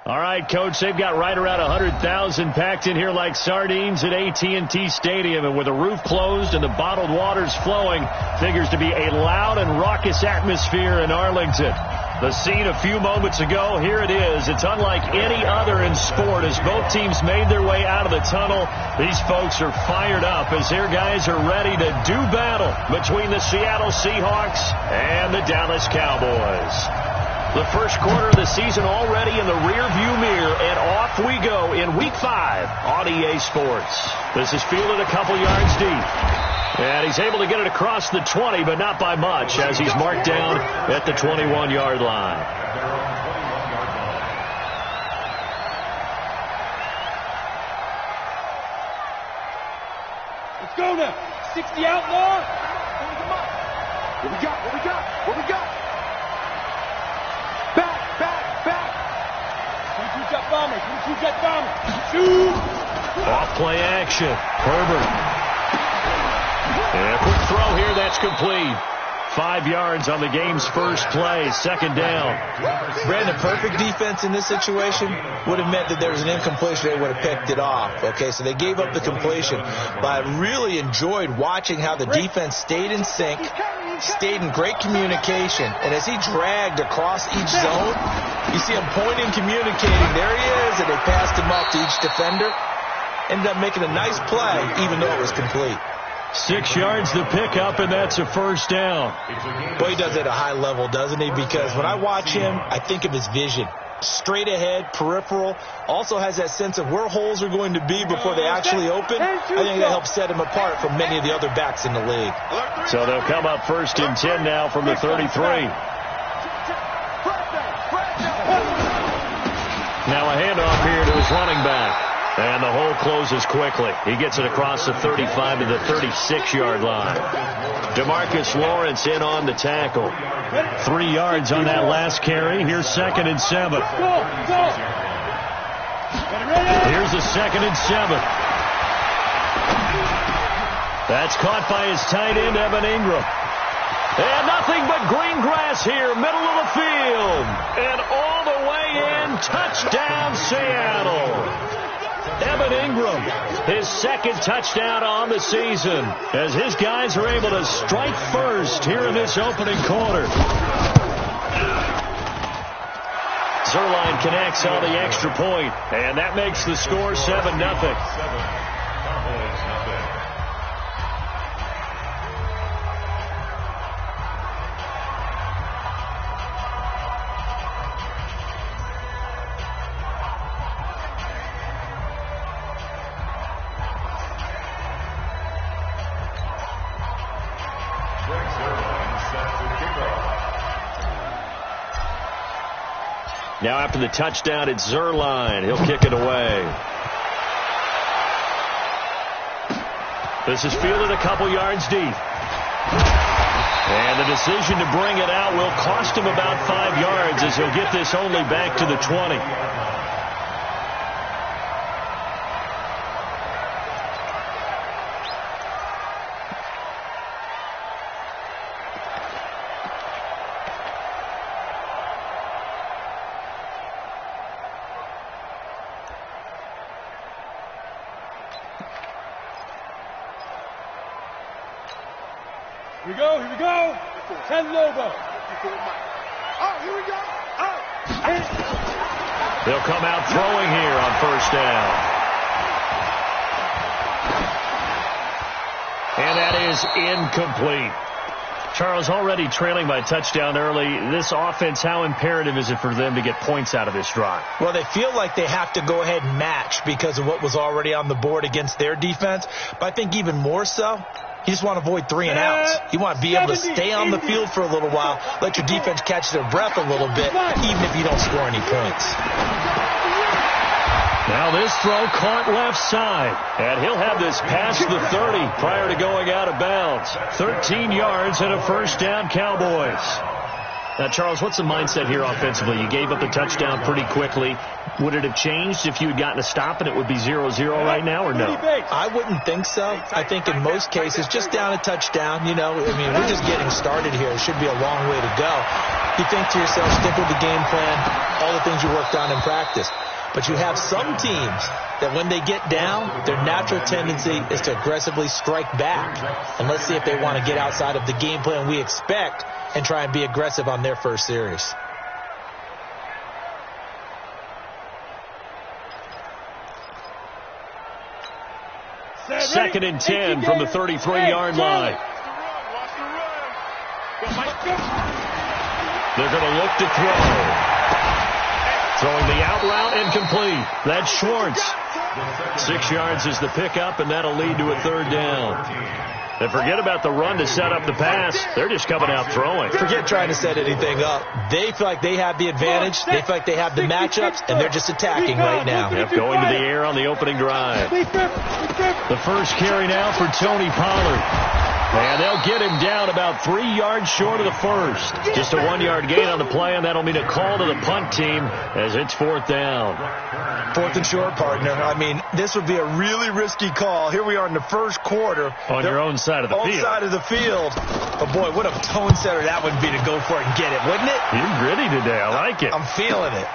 All right, Coach, they've got right around 100,000 packed in here like sardines at AT&T Stadium. And with the roof closed and the bottled waters flowing, figures to be a loud and raucous atmosphere in Arlington. The scene a few moments ago, here it is. It's unlike any other in sport as both teams made their way out of the tunnel. These folks are fired up as their guys are ready to do battle between the Seattle Seahawks and the Dallas Cowboys. The first quarter of the season already in the rearview mirror, and off we go in Week 5 on EA Sports. This is fielded a couple yards deep. And he's able to get it across the 20, but not by much, as he's marked down at the 21-yard line. Let's go now. 60 out now. What we got? What we got? What we got? Off play action. Herbert. And a quick throw here. That's complete. 5 yards on the game's first play. Second down. Brandon, perfect defense in this situation would have meant that there was an incompletion. They would have picked it off. Okay, so they gave up the completion. But I really enjoyed watching how the defense stayed in sync, stayed in great communication. And as he dragged across each zone, you see him pointing, communicating. There he is, and they passed him up to each defender. Ended up making a nice play, even though it was complete. 6 yards to pick up, and that's a first down. Boy, he does it at a high level, doesn't he? Because when I watch him, I think of his vision. Straight ahead, peripheral. Also has that sense of where holes are going to be before they actually open. I think that helps set him apart from many of the other backs in the league. So they'll come up first and 10 now from the 33. Now a handoff here to his running back. And the hole closes quickly. He gets it across the 35 to the 36-yard line. DeMarcus Lawrence in on the tackle. 3 yards on that last carry. Here's 2nd and 7. Here's the 2nd and 7. That's caught by his tight end, Evan Ingram. And nothing but green grass here, middle of the field. And all the way in, touchdown Seattle. Evan Ingram, his 2nd touchdown on the season, as his guys are able to strike first here in this opening quarter. Zerline connects on the extra point, and that makes the score 7-0. Now after the touchdown, it's Zerline. He'll kick it away. This is fielded a couple yards deep. And the decision to bring it out will cost him about 5 yards as he'll get this only back to the 20. Here we go. Send it over. Oh, here we go. Oh. They'll come out throwing here on first down. And that is incomplete. Charles, already trailing by a touchdown early. This offense, how imperative is it for them to get points out of this drive? Well, they feel like they have to go ahead and match because of what was already on the board against their defense. But I think even more so, you just want to avoid 3 and outs. You want to be able to stay on the field for a little while, let your defense catch their breath a little bit, even if you don't score any points. Now this throw caught left side, and he'll have this past the 30 prior to going out of bounds. 13 yards and a first down, Cowboys. Now, Charles, what's the mindset here offensively? You gave up the touchdown pretty quickly. Would it have changed if you had gotten a stop and it would be 0-0 right now, or no? I wouldn't think so. I think in most cases, just down a touchdown, we're just getting started here. It should be a long way to go. You think to yourself, stick with the game plan, all the things you worked on in practice. But you have some teams that when they get down, their natural tendency is to aggressively strike back. And let's see if they want to get outside of the game plan we expect and try and be aggressive on their first series. Second and 10 from the 33-yard line. They're going to look to throw. Throwing the out route, incomplete. That's Schwartz. 6 yards is the pickup, and that'll lead to a third down. And forget about the run to set up the pass. They're just coming out throwing. Forget trying to set anything up. They feel like they have the advantage. They feel like they have the matchups, and they're just attacking right now. Yep, going to the air on the opening drive. The first carry now for Tony Pollard. And they'll get him down about 3 yards short of the first. Just a 1-yard gain on the play, and that'll mean a call to the punt team as it's fourth down. Fourth and short, partner. I mean, this would be a really risky call. Here we are in the first quarter. On your own side of the field. Own side of the field. But, boy, what a tone setter that would be to go for it and get it, wouldn't it? You're gritty today. I like it. I'm feeling it.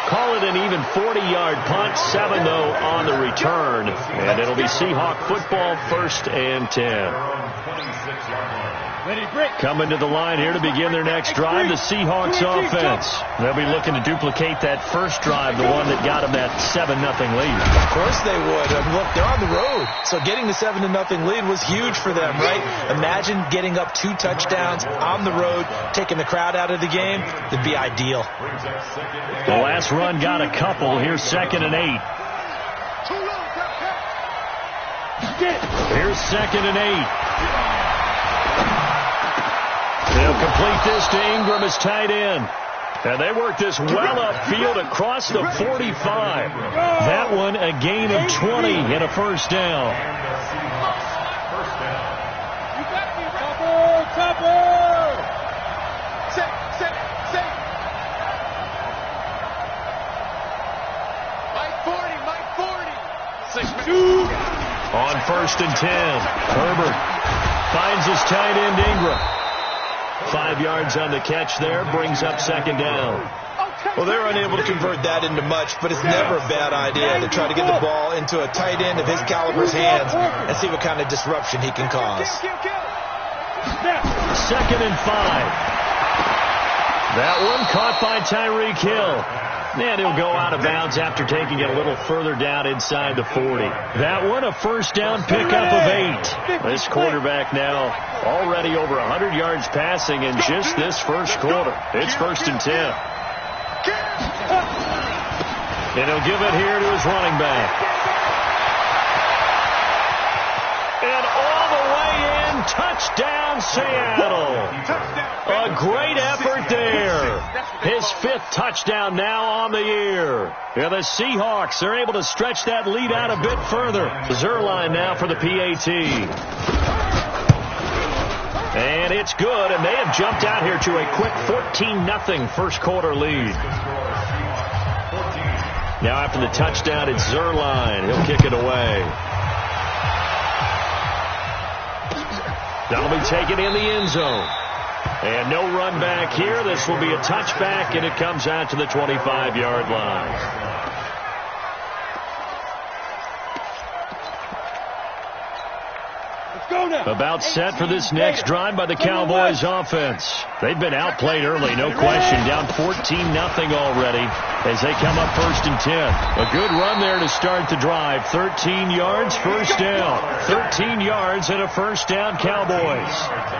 Call it an even 40-yard punt, 7 though on the return. And it'll be Seahawk football, 1st and 10. Coming to the line here to begin their next drive, the Seahawks offense. They'll be looking to duplicate that first drive, the one that got them that 7-0 lead. Of course they would. Look, they're on the road. So getting the 7-0 lead was huge for them, right? Imagine getting up 2 touchdowns on the road, taking the crowd out of the game. It'd be ideal. The last run got a couple. Here's 2nd and 8. Here's 2nd and 8. They'll complete this to Ingram as tight end. And they work this well upfield across the 45. That one a gain of 20 and a first down. On 1st and 10, Herbert finds his tight end Ingram. 5 yards on the catch there, brings up 2nd down. Well, they're unable to convert that into much, but it's never a bad idea to try to get the ball into a tight end of his caliber's hands and see what kind of disruption he can cause. 2nd and 5. That one caught by Tyreek Hill. And he'll go out of bounds after taking it a little further down inside the 40. That one a first down pickup of 8. This quarterback now already over 100 yards passing in just this first quarter. It's 1st and 10. And he'll give it here to his running back. And all the way in, touchdown Seattle. A great effort there. His 5th touchdown now on the year. Yeah, the Seahawks are able to stretch that lead out a bit further. Zerline now for the PAT. And it's good, and they have jumped out here to a quick 14-0 first quarter lead. Now after the touchdown, it's Zerline. He'll kick it away. That'll be taken in the end zone. And no run back here. This will be a touchback, and it comes out to the 25-yard line. About set for this next drive by the Cowboys offense. They've been outplayed early, no question. Down 14-0 already as they come up 1st and 10. A good run there to start the drive. 13 yards, first down. 13 yards and a first down, Cowboys.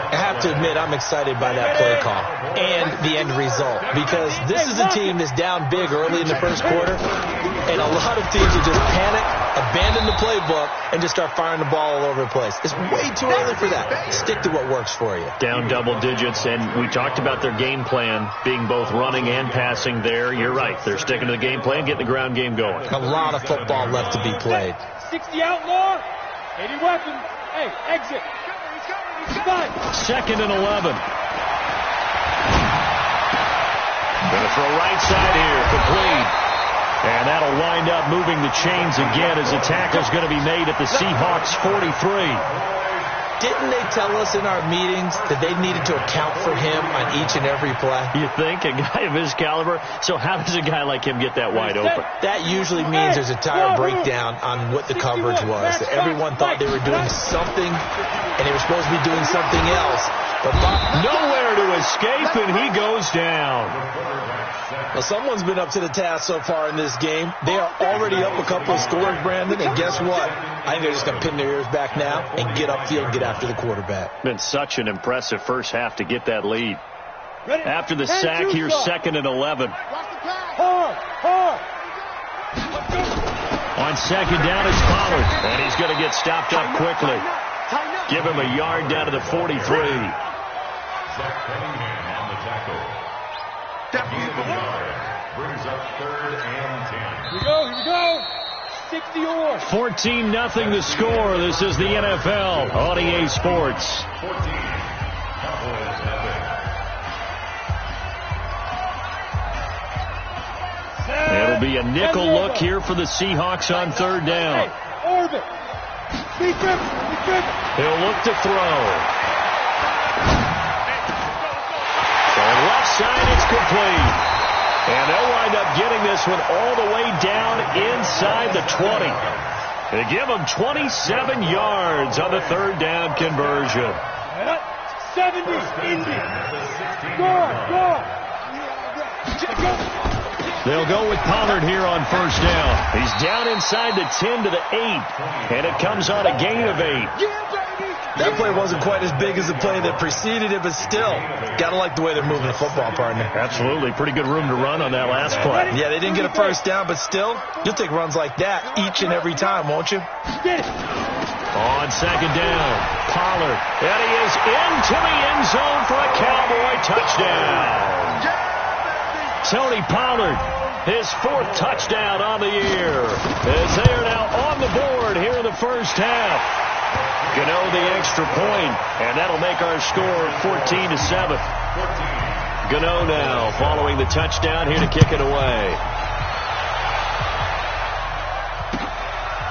I have to admit, I'm excited by that play call and the end result, because this is a team that's down big early in the first quarter, and a lot of teams will just panic, abandon the playbook, and just start firing the ball all over the place. It's way too early for that. Stick to what works for you. Down double digits, and we talked about their game plan being both running and passing there. You're right. They're sticking to the game plan, getting the ground game going. A lot of football left to be played. 60 outlaw, 80 weapons. Hey, exit. 2nd and 11. Gonna throw right side here, complete. And that'll wind up moving the chains again as the tackle's going to be made at the Seahawks 43. Didn't they tell us in our meetings that they needed to account for him on each and every play? You think? A guy of his caliber? So how does a guy like him get that wide open? That usually means there's a tire breakdown on what the coverage was. Everyone thought they were doing something, and they were supposed to be doing something else. But nowhere to escape, and he goes down. Well, someone's been up to the task so far in this game. They are already up a couple of scores, Brandon, and guess what? I think they're just going to pin their ears back now and get upfield and get after the quarterback. Been such an impressive first half to get that lead. After the sack, here's 2nd and 11. On 2nd down is Pollard, and he's going to get stopped up quickly. Give him a yard down to the 43. Brings up 3rd and 10. Here we go. 60-or. 14-0 the score. This is the NFL on EA Sports. 14. Cowboys It'll be a nickel look here for the Seahawks on 3rd down. Orbit. He'll look to throw. So left side, it's complete. And they'll wind up getting this one all the way down inside the 20. They give them 27 yards on the 3rd down conversion. 70, Indy. Go. They'll go with Pollard here on 1st down. He's down inside the 10 to the 8. And it comes on a gain of 8. That play wasn't quite as big as the play that preceded it, but still, got to like the way they're moving the football, partner. Absolutely. Pretty good room to run on that last play. Yeah, they didn't get a 1st down, but still, you'll take runs like that each and every time, won't you? On 2nd down, Pollard. And he is into the end zone for a Cowboy touchdown. Tony Pollard, his 4th touchdown on the year, as they are now on the board here in the first half. Gano the extra point, and that'll make our score 14-7. Gano now following the touchdown here to kick it away.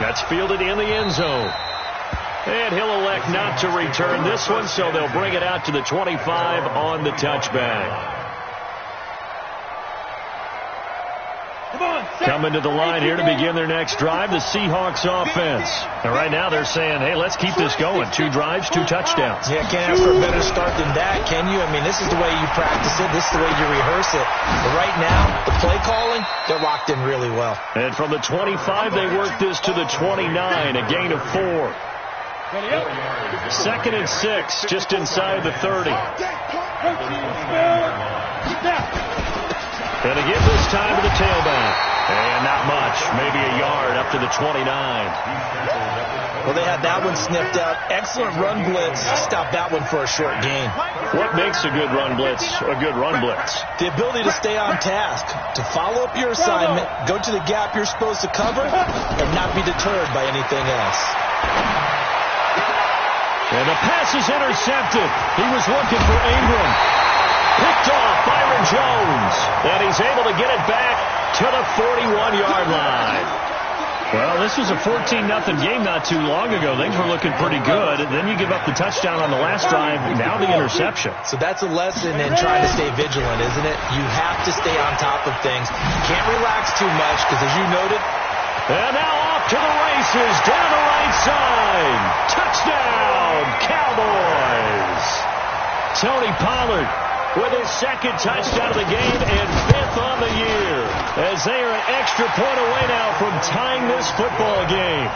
That's fielded in the end zone. And he'll elect not to return this one, so they'll bring it out to the 25 on the touchback. Coming to the line here to begin their next drive, the Seahawks offense. And right now they're saying, hey, let's keep this going. 2 drives, 2 touchdowns. Yeah, can't ask for a better start than that, can you? I mean, this is the way you practice it. This is the way you rehearse it. But right now, the play calling, they're locked in really well. And from the 25, they work this to the 29, a gain of 4. 2nd and 6, just inside the 30. And again this time to the tailback. And not much, maybe a yard up to the 29. Well, they had that one sniffed out. Excellent run blitz. Stopped that one for a short gain. What makes a good run blitz a good run blitz? The ability to stay on task, to follow up your assignment, go to the gap you're supposed to cover, and not be deterred by anything else. And the pass is intercepted. He was looking for Ingram. Picked off Byron Jones. And he's able to get it back to the 41-yard line. Well, this was a 14-0 game not too long ago. Things were looking pretty good. Then you give up the touchdown on the last drive. Now the interception. So that's a lesson in trying to stay vigilant, isn't it? You have to stay on top of things. Can't relax too much because, as you noted, and now off to the races down the right side. Touchdown, Cowboys. Tony Pollard with his 2nd touchdown of the game and 5th on the year, as they are an extra point away now from tying this football game.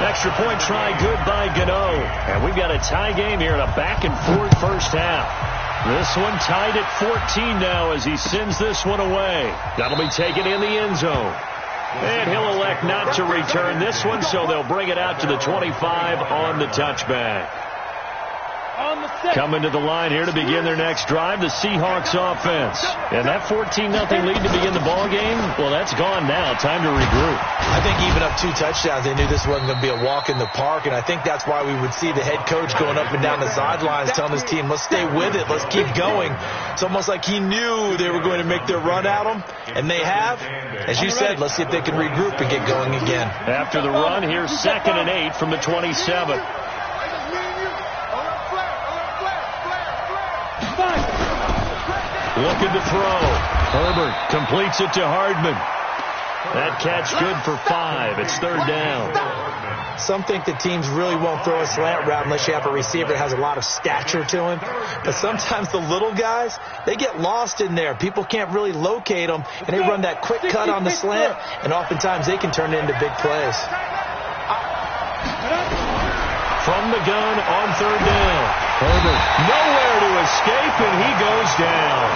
Extra point try good by Gano. And we've got a tie game here in a back-and-forth first half. This one tied at 14 now as he sends this one away. That'll be taken in the end zone. And he'll elect not to return this one, so they'll bring it out to the 25 on the touchback. Coming to the line here to begin their next drive, the Seahawks offense. And that 14-0 lead to begin the ball game, well, that's gone now. Time to regroup. I think even up 2 touchdowns, they knew this wasn't going to be a walk in the park, and I think that's why we would see the head coach going up and down the sidelines telling his team, let's stay with it, let's keep going. It's almost like he knew they were going to make their run at him, and they have. As you said, let's see if they can regroup and get going again. After the run, here's 2nd and 8 from the 27. Looking to throw. Herbert completes it to Hardman. That catch good for 5. It's 3rd down. Some think that teams really won't throw a slant route unless you have a receiver that has a lot of stature to him. But sometimes the little guys, they get lost in there. People can't really locate them, and they run that quick cut on the slant, and oftentimes they can turn it into big plays. From the gun on 3rd down. Herbert nowhere to escape, and he goes down.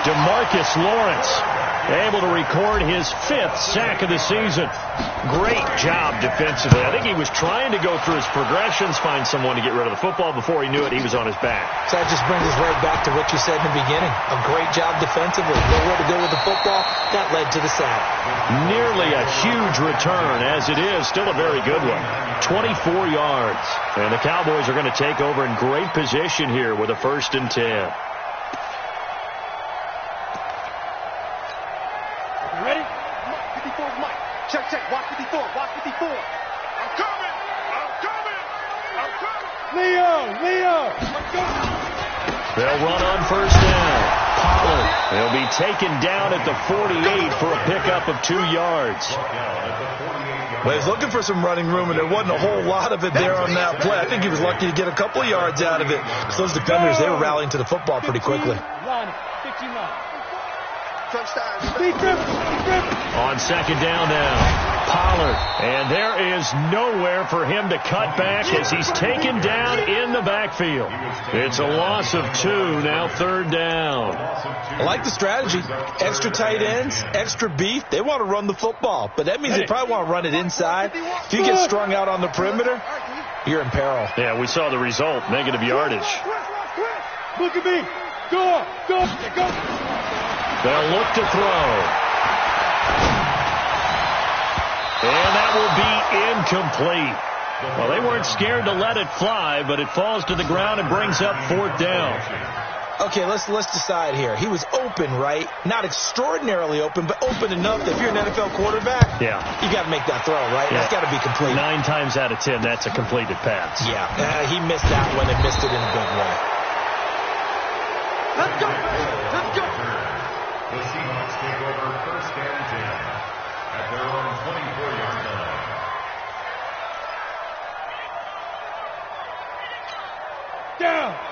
DeMarcus Lawrence able to record his 5th sack of the season. Great job defensively. I think he was trying to go through his progressions, find someone to get rid of the football. Before he knew it, he was on his back. So that just brings us right back to what you said in the beginning. A great job defensively. Nowhere to go with the football. That led to the sack. Nearly a huge return. As it is, still a very good one. 24 yards. And the Cowboys are going to take over in great position here with a 1st and 10. Check. Watch 54. I'm coming. Leo. They'll run on 1st down. Pollard. He'll be taken down at the 48 for a pickup of 2 yards. Well, he's looking for some running room, and there wasn't a whole lot of it there on that play. I think he was lucky to get a couple of yards out of it, because those defenders, they were rallying to the football pretty quickly. On 2nd down now. Pollard. And there is nowhere for him to cut back as he's taken down in the backfield. It's a loss of 2, now 3rd down. I like the strategy. Extra tight ends, extra beef. They want to run the football, but that means they probably want to run it inside. If you get strung out on the perimeter, you're in peril. Yeah, we saw the result, negative yardage. Look at me. Go. They'll look to throw. And that will be incomplete. Well, they weren't scared to let it fly, but it falls to the ground and brings up 4th down. Okay, let's decide here. He was open, right? Not extraordinarily open, but open enough that if you're an NFL quarterback, you got to make that throw, right? Yeah. That's got to be complete. 9 times out of 10, that's a completed pass. Yeah, he missed that one and missed it in a big way. Let's go. The Seahawks take over 1st and 10 at their own 24-yard line.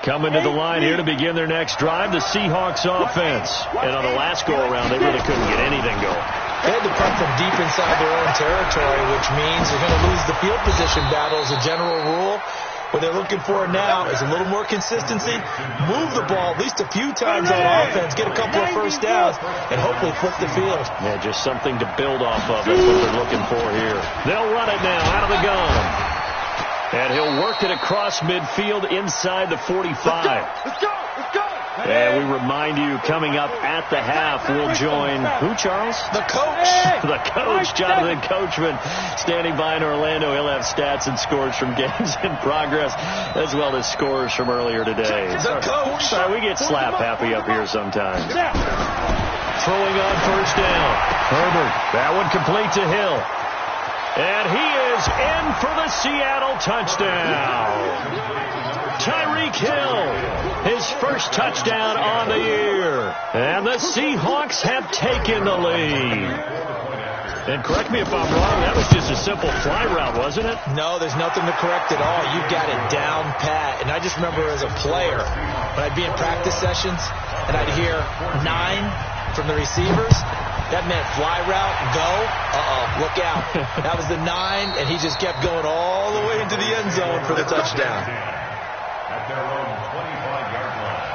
Coming to the line here to begin their next drive, the Seahawks offense. And on the last go-around, they really couldn't get anything going. They had to punt from deep inside their own territory, which means they're going to lose the field position battle as a general rule. What they're looking for now is a little more consistency, move the ball at least a few times on offense, get a couple of 1st downs, and hopefully flip the field. Yeah, just something to build off of. That's what they're looking for here. They'll run it now out of the gun. And he'll work it across midfield inside the 45. Let's go. And we remind you, coming up at the half, we'll join who, Charles? The coach. The coach, Jonathan Coachman, standing by in Orlando. He'll have stats and scores from games in progress, as well as scores from earlier today. The coach. Sorry, we get slap happy up here sometimes. Throwing on 1st down. Herbert, that one complete to Hill. And he is in for the Seattle touchdown. Tyreek Hill, his 1st touchdown on the year. And the Seahawks have taken the lead. And correct me if I'm wrong, that was just a simple fly route, wasn't it? No, there's nothing to correct at all. You've got it down pat. And I just remember as a player, when I'd be in practice sessions, and I'd hear 9 from the receivers, that meant fly route, go, look out. That was the 9, and he just kept going all the way into the end zone for the touchdown. At their own 25-yard line.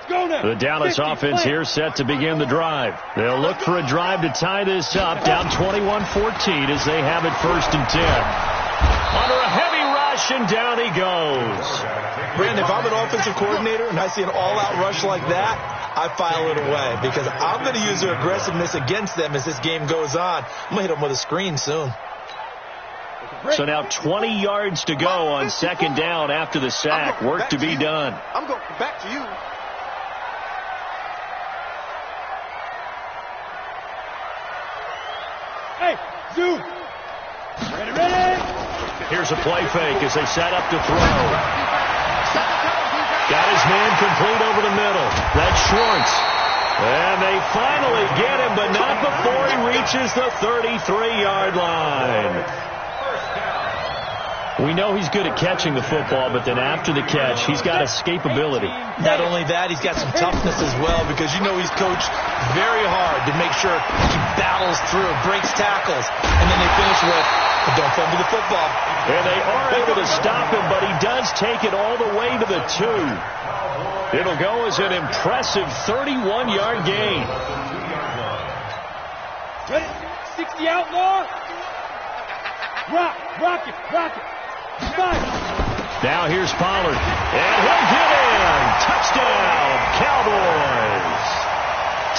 Let's go now. The Dallas offense here set to begin the drive. They'll look for a drive to tie this up, down 21-14 as they have it 1st and 10. Under a heavy rush, and down he goes. Brandon, if I'm an offensive coordinator and I see an all-out rush like that, I file it away because I'm going to use their aggressiveness against them as this game goes on. I'm going to hit them with a screen soon. So now 20 yards to go on 2nd down after the sack. Work to be done. I'm going back to you. Hey, Zoo. Ready. Here's a play fake as they set up to throw. Got his man complete over the middle. That's Schwartz. And they finally get him, but not before he reaches the 33-yard line. We know he's good at catching the football, but then after the catch, he's got escapability. Not only that, he's got some toughness as well because you know he's coached very hard to make sure he battles through, breaks tackles, and then they finish with, don't fumble the football. And they are able to stop him, but he does take it all the way to the 2. It'll go as an impressive 31-yard gain. Ready? 60 outlaw. Rock it. Now here's Pollard, and he'll get in. Touchdown, Cowboys.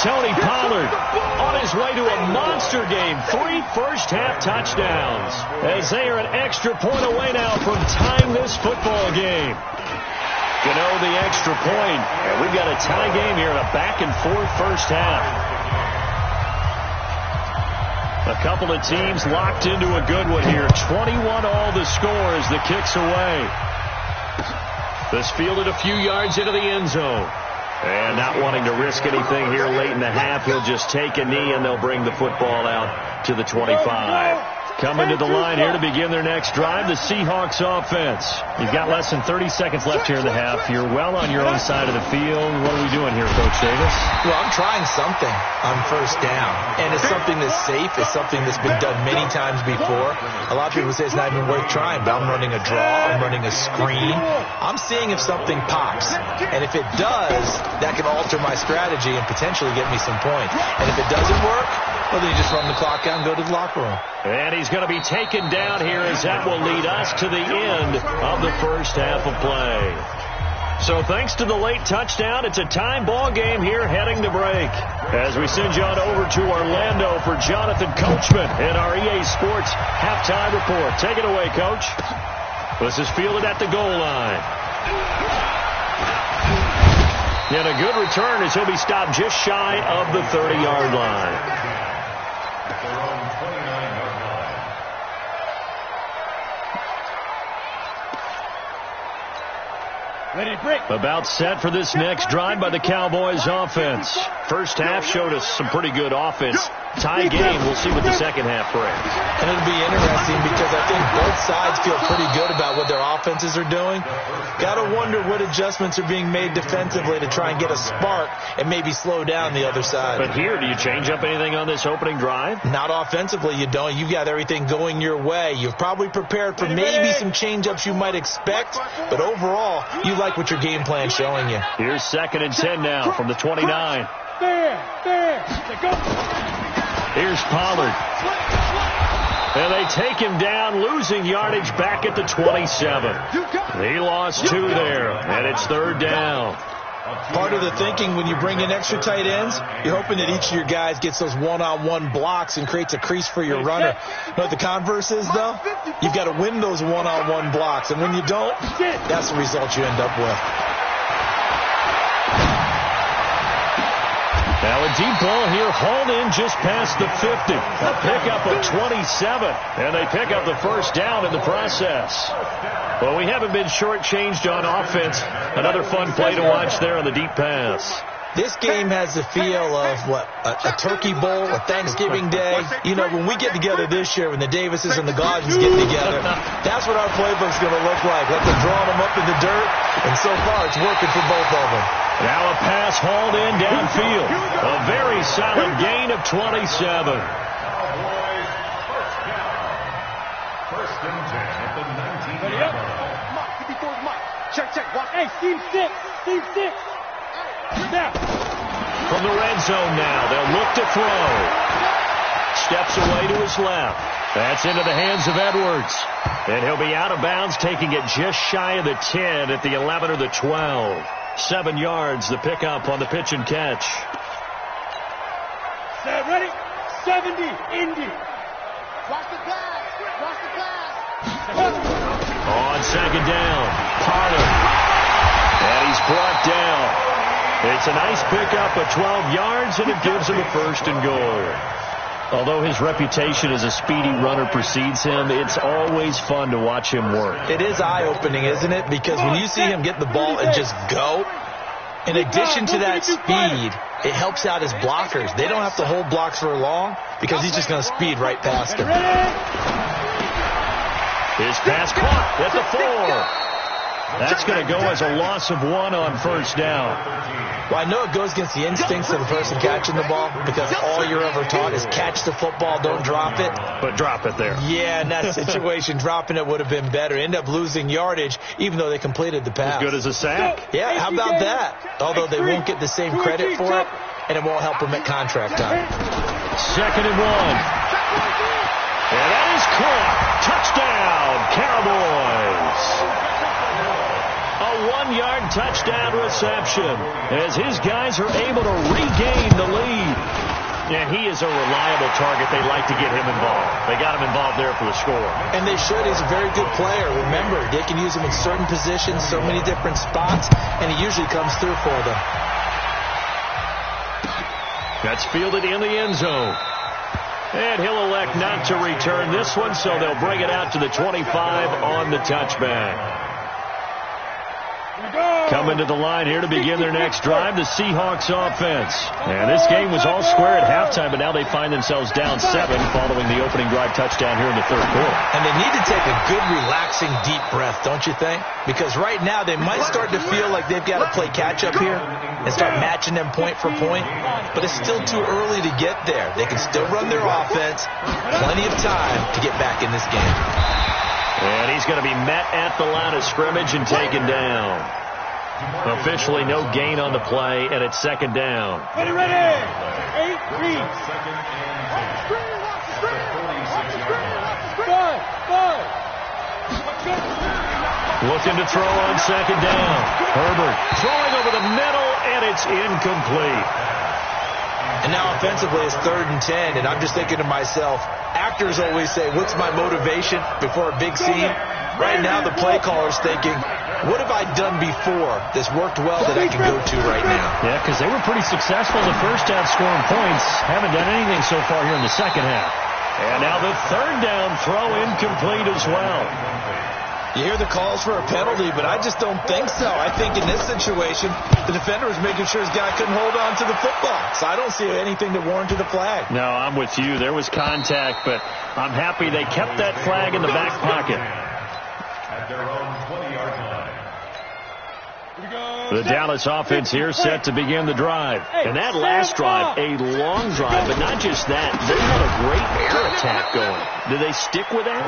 Tony Pollard on his way to a monster game. 3 first-half touchdowns as they are an extra point away now from tying this football game. The extra point, and we've got a tie game here in a back-and-forth first half. A couple of teams locked into a good one here. 21 all the score as the kick's away. This fielded a few yards into the end zone. And not wanting to risk anything here late in the half, he'll just take a knee and they'll bring the football out to the 25. Coming to the line here to begin their next drive, the Seahawks offense. You've got less than 30 seconds left here in the half. You're well on your own side of the field. What are we doing here, Coach Davis? Well, I'm trying something on 1st down. And it's something that's safe. It's something that's been done many times before. A lot of people say it's not even worth trying, but I'm running a draw. I'm running a screen. I'm seeing if something pops. And if it does, that can alter my strategy and potentially get me some points. And if it doesn't work, well, then you just run the clock out and go to the locker room. And he's going to be taken down here as that will lead us to the end of the first half of play. So thanks to the late touchdown, it's a time ball game here heading to break. As we send you on over to Orlando for Jonathan Coachman in our EA Sports halftime report. Take it away, Coach. This is fielded at the goal line. And a good return as he'll be stopped just shy of the 30-yard line. Ready to break. About set for this next drive by the Cowboys offense. First half showed us some pretty good offense. Tie game. We'll see what the second half brings. And it'll be interesting because I think both sides feel pretty good about what their offenses are doing. Got to wonder what adjustments are being made defensively to try and get a spark and maybe slow down the other side. But here, do you change up anything on this opening drive? Not offensively, you don't. You've got everything going your way. You've probably prepared for maybe some change-ups you might expect, but overall, you like what your game plan's showing you. Here's 2nd and 10 now from the 29. Here's Pollard. And they take him down, losing yardage back at the 27. He lost 2 there, and it's 3rd down. Part of the thinking when you bring in extra tight ends, you're hoping that each of your guys gets those one-on-one blocks and creates a crease for your runner. You know what the converse is, though? You've got to win those one-on-one blocks, and when you don't, that's the result you end up with. Now a deep ball here, hauled in just past the 50. A pickup of 27, and they pick up the first down in the process. Well, we haven't been shortchanged on offense. Another fun play to watch there on the deep pass. This game has the feel of, a turkey bowl, a Thanksgiving Day. You know, when we get together this year, when the Davises and the Gaudens get together, that's what our playbook's going to look like. Let them draw them up in the dirt, and so far it's working for both of them. Now a pass hauled in downfield. A very solid gain of 27. First and 10 at the 19-yard line. Check. Watch. Hey, team 6. From the red zone now, they'll look to throw. Steps away to his left. That's into the hands of Edwards. And he'll be out of bounds, taking it just shy of the 10 at the 11 or the 12. 7 yards, the pickup on the pitch and catch. Set, ready? 70, Indy. Watch the pass. Watch the pass. On second down, Pollard. And he's brought down. It's a nice pickup of 12 yards, and it gives him a 1st and goal. Although his reputation as a speedy runner precedes him, it's always fun to watch him work. It is eye-opening, isn't it? Because when you see him get the ball and just go, in addition to that speed, it helps out his blockers. They don't have to hold blocks for long because he's just going to speed right past them. His pass caught at the 4. That's going to go as a loss of 1 on first down. Well, I know it goes against the instincts of the person catching the ball because all you're ever taught is catch the football, don't drop it. But drop it there. Yeah, in that situation, dropping it would have been better. End up losing yardage, even though they completed the pass. As good as a sack. Yeah, how about that? Although they won't get the same credit for it, and it won't help them at contract time. 2nd and 1. And that is caught. Touchdown, Cowboys. A 1-yard touchdown reception as his guys are able to regain the lead. Yeah, he is a reliable target. They like to get him involved. They got him involved there for the score. And they should. He's a very good player. Remember, they can use him in certain positions, so many different spots, and he usually comes through for them. That's fielded in the end zone. And he'll elect not to return this one, so they'll bring it out to the 25 on the touchback. Coming to the line here to begin their next drive, the Seahawks offense. And this game was all square at halftime, but now they find themselves down 7 following the opening drive touchdown here in the 3rd quarter. And they need to take a good, relaxing, deep breath, don't you think? Because right now they might start to feel like they've got to play catch-up here and start matching them point for point. But it's still too early to get there. They can still run their offense. Plenty of time to get back in this game. And he's going to be met at the line of scrimmage and taken down. Officially no gain on the play, and it's 2nd down. Ready, ready. 8, 3. 5. Looking to throw on 2nd down. Herbert throwing over the middle, and it's incomplete. And now offensively it's 3rd and 10, and I'm just thinking to myself, actors always say, what's my motivation before a big scene? Right now the play caller's thinking, what have I done before that's worked well that I can go to right now? Yeah, because they were pretty successful in the first half scoring points. Haven't done anything so far here in the second half. And now the 3rd down throw incomplete as well. You hear the calls for a penalty, but I just don't think so. I think in this situation, the defender was making sure his guy couldn't hold on to the football. So I don't see anything that warranted the flag. No, I'm with you. There was contact, but I'm happy they kept that flag in the back pocket. At their own 20-yard line. The Dallas offense here set to begin the drive. And that last drive, a long drive, but not just that. They had a great air attack going. Do they stick with that?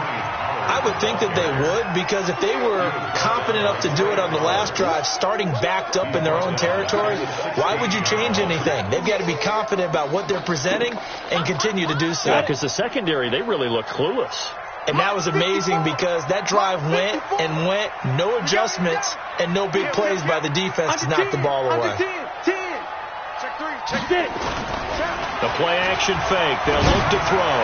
I would think that they would, because if they were confident enough to do it on the last drive, starting backed up in their own territory, why would you change anything? They've got to be confident about what they're presenting and continue to do so. Yeah, because the secondary, they really look clueless. And that was amazing because that drive went and went, no adjustments, and no big plays by the defense to knock the ball away. 10. Check 3, check 6. The play action fake. They'll look to throw.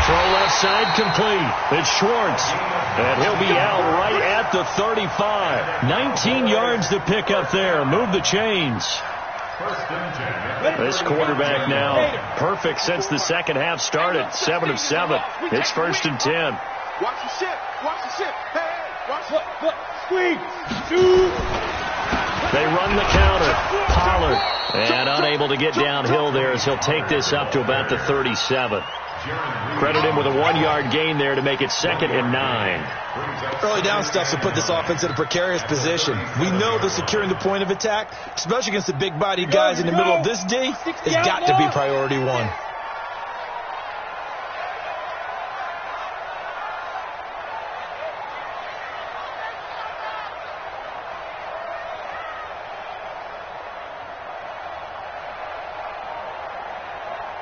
Throw left side complete. It's Schwartz. And he'll be out right at the 35. 19 yards to pick up there. Move the chains. This quarterback now perfect since the second half started. 7 of 7. It's 1st and 10. Watch the ship. Watch the ship. Hey, watch Look. Squeeze. 2. They run the counter. Pollard. And unable to get downhill there as he'll take this up to about the 37. Credit him with a 1-yard gain there to make it 2nd and 9. Early down stuff to put this offense in a precarious position. We know that securing the point of attack, especially against the big-bodied guys in the middle of this D, has got to be priority 1.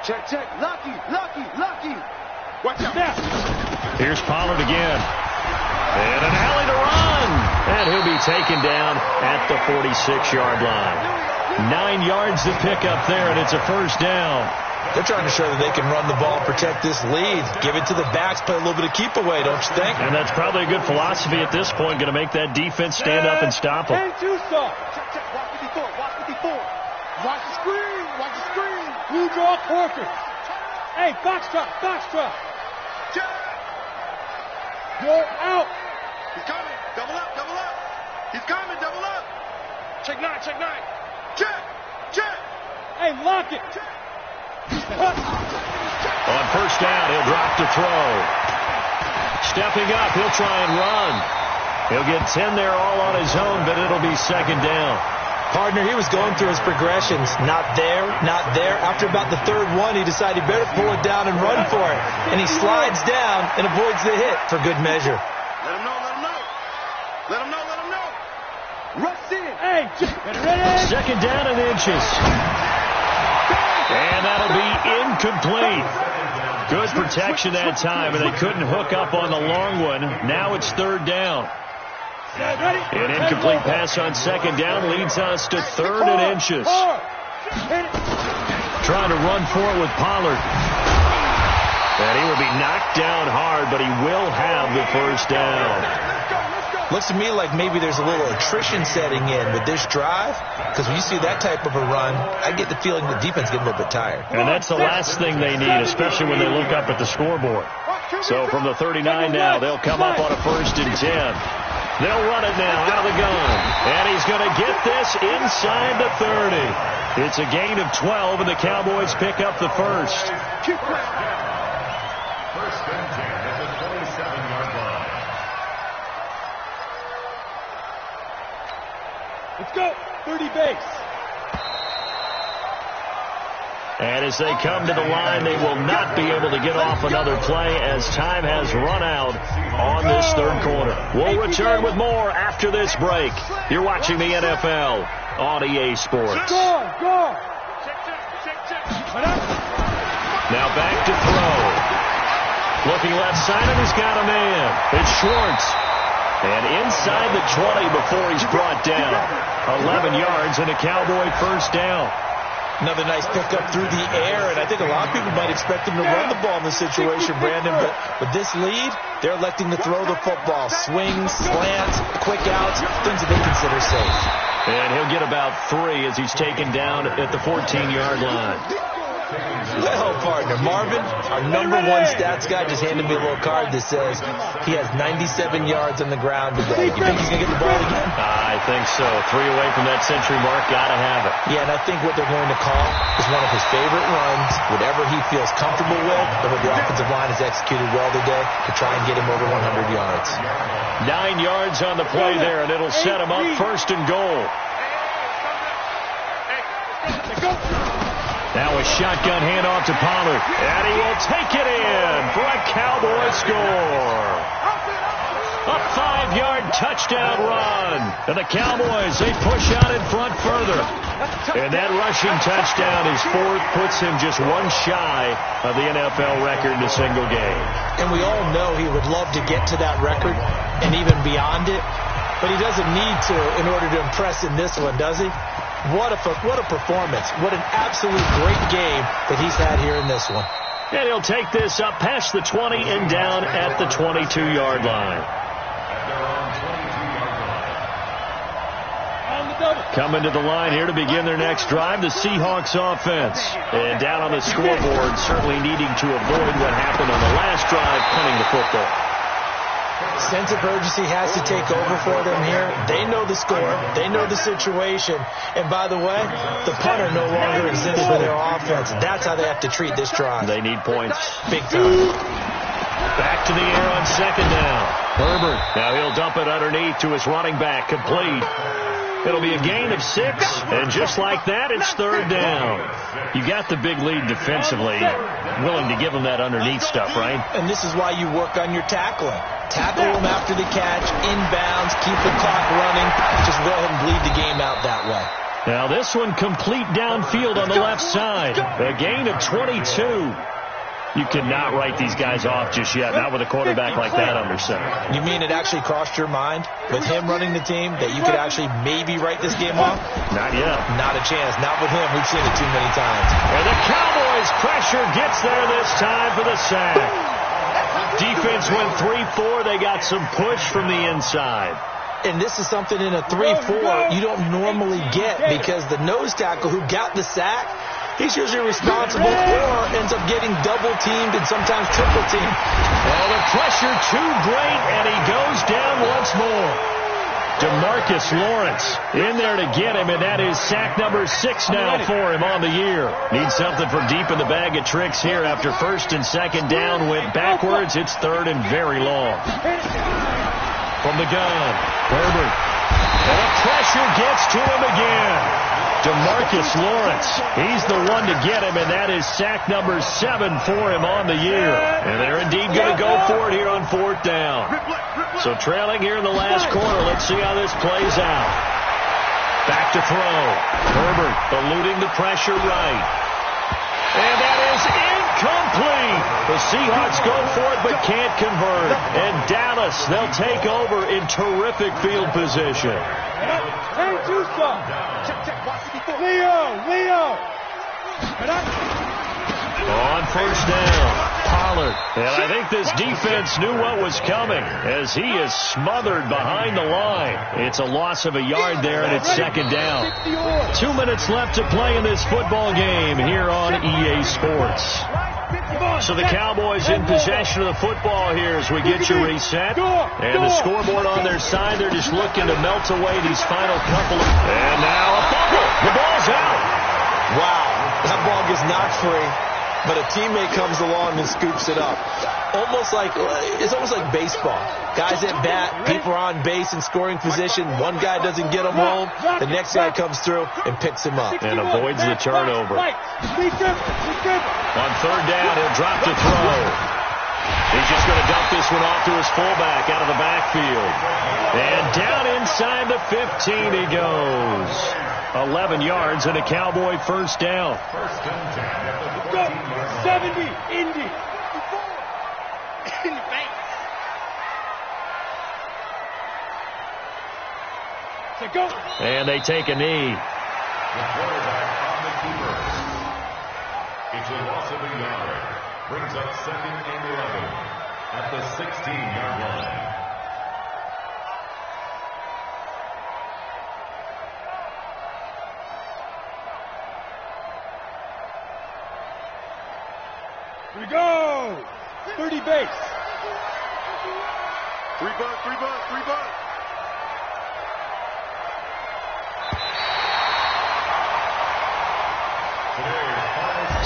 Check, check. Lucky, lucky, lucky. Watch out. Now. Here's Pollard again. And an alley to run. And he'll be taken down at the 46-yard line. 9 yards to pick up there, and it's a first down. They're trying to show that they can run the ball and protect this lead. Give it to the backs, play a little bit of keep away, don't you think? And that's probably a good philosophy at this point, going to make that defense stand up and stop them. And too soft. Check, check. Watch 54. Watch 54. Watch the screen. Watch the screen. Blue draw quarter. Hey, box trot, box trot. Check. You're out. He's coming. Double up, double up. He's coming. Double up. Check 9, check 9. Check, check. Hey, lock it. On first down, he'll drop to throw. Stepping up, he'll try and run. He'll get 10 there all on his own, but it'll be second down. Partner, he was going through his progressions. Not there, not there. After about the third one, he decided he better pull it down and run for it. And he slides down and avoids the hit for good measure. Let him know, let him know. Let him know, let him know. Rush in. Hey, ready? Second down and inches. And that'll be incomplete. Good protection that time, and they couldn't hook up on the long one. Now it's third down. An incomplete pass on second down leads us to third and inches. Trying to run for it with Pollard. And he will be knocked down hard, but he will have the first down. Looks to me like maybe there's a little attrition setting in with this drive, because when you see that type of a run, I get the feeling the defense gets a little bit tired. And that's the last thing they need, especially when they look up at the scoreboard. So from the 39 now, they'll come up on a first and 10. They'll run it now out of the gun. And he's going to get this inside the 30. It's a gain of 12, and the Cowboys pick up the first. First and 10 at the 27-yard line. Let's go. 30 base. And as they come to the line, they will not be able to get off another play as time has run out on this third quarter. We'll return with more after this break. You're watching the NFL on EA Sports. Go. Now back to throw. Looking left side, and he's got a man. It's Schwartz. And inside the 20 before he's brought down. 11 yards and a Cowboy first down. Another nice pickup through the air, and I think a lot of people might expect him to run the ball in this situation, Brandon, but with this lead, they're electing to throw the football. Swings, slants, quick outs, things that they consider safe. And he'll get about 3 as he's taken down at the 14-yard line. Well, partner, Marvin, our number one stats guy, just handed me a little card that says he has 97 yards on the ground today. You think he's going to get the ball again? I think so. 3 away from that century mark. Got to have it. Yeah, and I think what they're going to call is one of his favorite runs, whatever he feels comfortable with, and what the offensive line has executed well today to try and get him over 100 yards. 9 yards on the play there, and it'll set him up first and goal. Now a shotgun handoff to Pollard, and he will take it in for a Cowboy score. A 5-yard touchdown run. And the Cowboys, they push out in front further. And that rushing touchdown, his 4th, puts him just 1 shy of the NFL record in a single game. And we all know he would love to get to that record and even beyond it, but he doesn't need to in order to impress in this one, does he? What a performance. What an absolute great game that he's had here in this one. And he'll take this up past the 20 and down at the 22-yard line. Coming to the line here to begin their next drive, the Seahawks offense. And down on the scoreboard, certainly needing to avoid what happened on the last drive, punting the football. Sense of urgency has to take over for them here. They know the score. They know the situation. And by the way, the punter no longer exists for their offense. That's how they have to treat this drive. They need points. Big time. Back to the air on second down. Herbert. Now he'll dump it underneath to his running back. Complete. It'll be a gain of 6, and just like that, it's third down. You got the big lead defensively, willing to give him that underneath stuff, right? And this is why you work on your tackling. Tackle him after the catch, inbounds, keep the clock running. Just go ahead and bleed the game out that way. Now this one complete downfield on the left side. A gain of 22. You cannot write these guys off just yet, not with a quarterback like that under center. You mean it actually crossed your mind with him running the team that you could actually maybe write this game off? Not yet. Not a chance. Not with him. We've seen it too many times. And the Cowboys pressure gets there this time for the sack. Defense went 3-4. They got some push from the inside. And this is something in a 3-4 you don't normally get because the nose tackle who got the sack, he's usually responsible or ends up getting double-teamed and sometimes triple-teamed. Well, the pressure too great, and he goes down once more. DeMarcus Lawrence in there to get him, and that is sack number 6 now for him on the year. Needs something from deep in the bag of tricks here after first and second down went backwards. It's third and very long. From the gun, Herbert. And the pressure gets to him again. DeMarcus Lawrence, he's the one to get him, and that is sack number 7 for him on the year. And they're indeed going to go for it here on 4th down. So trailing here in the last quarter, let's see how this plays out. Back to throw. Herbert eluding the pressure right. And that is incomplete. The Seahawks go for it but can't convert. And Dallas, they'll take over in terrific field position. Leo. On first down, Pollard. And I think this defense knew what was coming as he is smothered behind the line. It's a loss of a yard there, and it's second down. 2 minutes left to play in this football game here on EA Sports. So the Cowboys in possession of the football here as we get you reset. And the scoreboard on their side, they're just looking to melt away these final couple. And now a fumble. The ball's out. Wow, that ball gets knocked free, but a teammate comes along and scoops it up. It's almost like baseball. Guys at bat, people are on base in scoring position. One guy doesn't get him home. The next guy comes through and picks him up. And avoids the turnover. On third down, he'll drop to throw. He's just going to dump this one off to his fullback out of the backfield. And down inside the 15 he goes. 11 yards and a Cowboy first down. First and 10 at the 14-yard 70, Indy. In the face. So go. And they take a knee. The quarterback on the keeper. It's a loss of a yard. Brings up second and 11 at the 16-yard line. Here we go. 30 base. 3 bucks.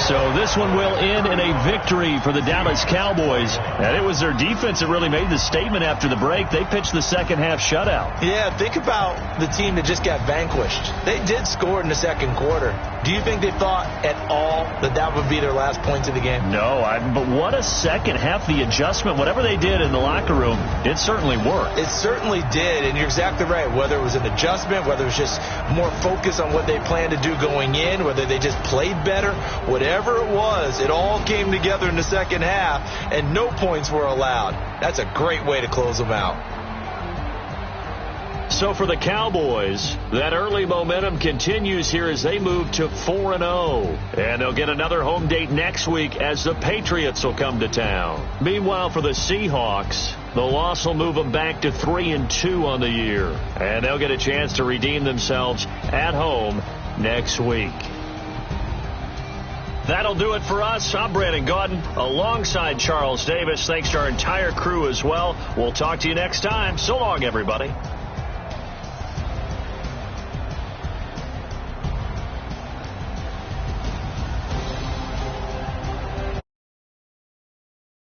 So this one will end in a victory for the Dallas Cowboys. And it was their defense that really made the statement after the break. They pitched the second half shutout. Yeah, think about the team that just got vanquished. They did score in the second quarter. Do you think they thought at all that would be their last point of the game? No, but what a second half. The adjustment, whatever they did in the locker room, it certainly worked. It certainly did, and you're exactly right. Whether it was an adjustment, whether it was just more focus on what they planned to do going in, whether they just played better, whatever it was, it all came together in the second half, and no points were allowed. That's a great way to close them out. So for the Cowboys, that early momentum continues here as they move to 4-0. And they'll get another home date next week as the Patriots will come to town. Meanwhile, for the Seahawks, the loss will move them back to 3-2 on the year. And they'll get a chance to redeem themselves at home next week. That'll do it for us. I'm Brandon Gaudin alongside Charles Davis. Thanks to our entire crew as well. We'll talk to you next time. So long, everybody.